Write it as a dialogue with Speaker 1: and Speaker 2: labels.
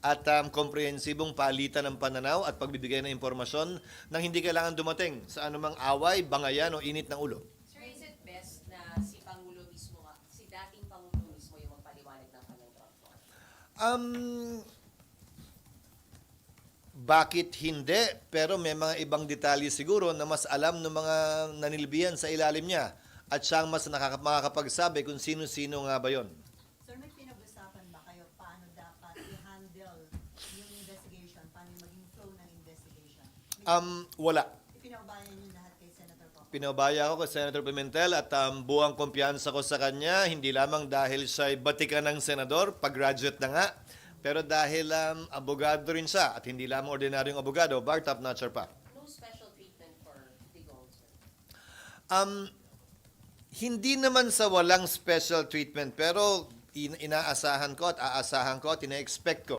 Speaker 1: at komprehensibong palitan ng pananaw at pagbibigay ng impormasyon nang hindi kailangan dumating sa anumang away, bangayan o init ng ulo.
Speaker 2: Sir, is it best na si Pangulo mismo, si dating Pangulo mismo yung magpaliwanag ng kanyang draft law?
Speaker 1: Bakit hindi? Pero may mga ibang detalye siguro na mas alam ng mga nanilbihan sa ilalim niya at siya ang mas makakapagsabi kung sino-sino nga ba yon.
Speaker 3: Sir, may pinag-usapan ba kayo paano dapat i-handle yung investigation, paano yung maging flow ng investigation?
Speaker 1: Wala.
Speaker 3: Ipinabayan niyo lahat kay Senator Coco.
Speaker 1: Pinabaya ako kay Senator Pimentel at buwang kumpiyansa ko sa kanya, hindi lamang dahil siya'y batikan ng senador, pag-graduate na nga, pero dahil abogado rin siya at hindi lamang ordinaryong abogado, bar top notcher pa.
Speaker 2: No special treatment for Digong, sir.
Speaker 1: Hindi naman sa walang special treatment, pero inaasahan ko at ina-expect ko